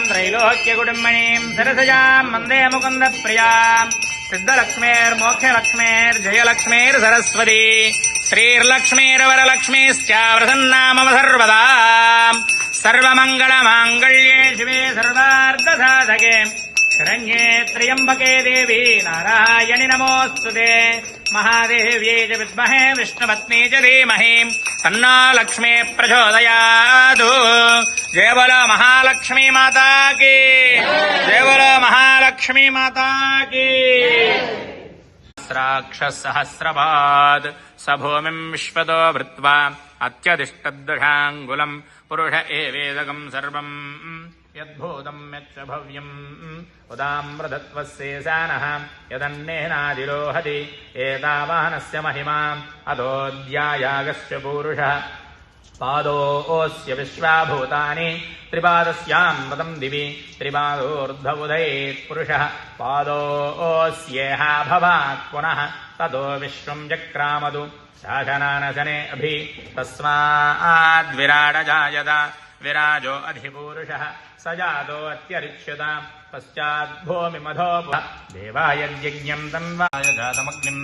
त्रैलोक्यकुटुम्बिनीम् सरसजाम् वन्दे मुकुन्दप्रियाम् सिद्धलक्ष्मीर्मोक्षलक्ष्मीर्जयलक्ष्मीर्सरस्वती श्रीर्लक्ष्मीर्वरलक्ष्मीश्च प्रसन्ना मम सर्वदा सर्वमङ्गलमाङ्गल्ये शिवे सर्वार्धसाधके शरण्ये त्र्यम्बके देवी नारायणि नमोऽस्तुते महादेव्यै च विद्महे विष्णुपत्नी च धीमहि तन्नो लक्ष्मी प्रचोदयातु। जय बोलो महालक्ष्मी माता की, जय बोलो महालक्ष्मी माता की। सहस्राक्षसहस्रपाद स भूमिम् विश्वतो भृत्वा अत्यतिष्ठद्दशाङ्गुलम् पुरुष एवेदकम् सर्वम् यद्भूतम् यच्च भव्यम् उदाम्रतत्वस्येषानः यदन्नेनादिरोहति एतावानस्य महिमा अतोऽध्यायागस्य पूरुषः पादोऽस्य विश्वाभूतानि त्रिपादस्यामृतम् दिवि त्रिपादोऽर्धबुधैः पुरुषः पादोऽस्येह भवात् पुनः ततो विश्वम् जक्रामतु शासनानशने अभि तस्माद्विराडजायत विराजो अधिपूरुषः स जातो अत्यरिच्यत पश्चाद्भूमिमधो देवायज्ञम् तन्वाय जातमग्निम्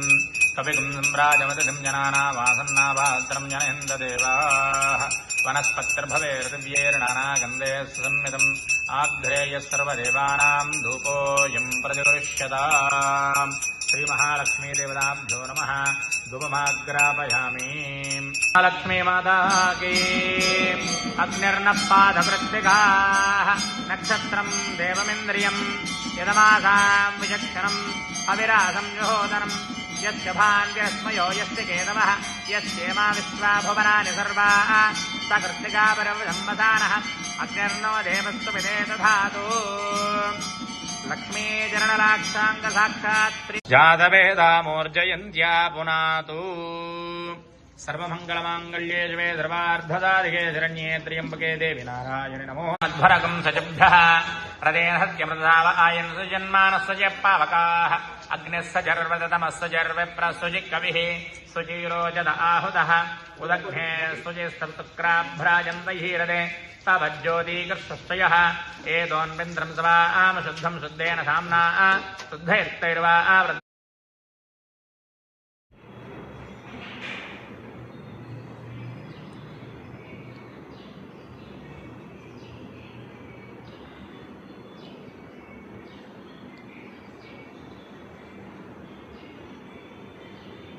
कविगुम् सम्राजमतिम् जनानावासन्नाभात्रम् जनयन्तदेवाः वनस्पतिर्भवेर्दिव्यैर्नानागन्धे सुसंमितम् आग्धेयः सर्वदेवानाम् धूपोऽयम् प्रतिगृह्यताम्। श्रीमहालक्ष्मीदेवताभ्यो नमः। धूपमाग्रापयामि। लक्ष्मी माता की। अग्निर्नः पादवृत्तिकाः नक्षत्रम् देवमिन्द्रियम् यदमासाम् विचक्षणम् अविरासम् जुहोदनम् यस्य भान्यस्मयो यस्य केतवः यस्येमा विश्वा भुवनानि सर्वाः सकृत्तिका परब्रह्मसानः अग्निर्नो देवस्तु विदे दधातु। लक्ष्मी चरणलाक्षाङ्ग साक्षात् जातवेदामोर्जयन्त्या पुनातु। सर्वमङ्गलमाङ्गल्ये शिवे सर्वार्धसाधिके शरण्ये त्र्यम्बके देवि नारायणि नमोऽध्वरकम् सचभ्यः प्रदेन सत्यमृतधाव आयन् सुजन्मानः सुजः पावकाः अग्निः सजर्वतमः सुजर्विप्रसुजि कविः सुचिरोचद आहुतः उदग्ने सुजिस्तुक्राभ्राजन्तहीरदे तवज्योतिकृष्णस्तयः एतोन्विन्द्रम् स्वाम शुद्धम् शुद्धेन साम्ना शुद्धैर्तैर्वा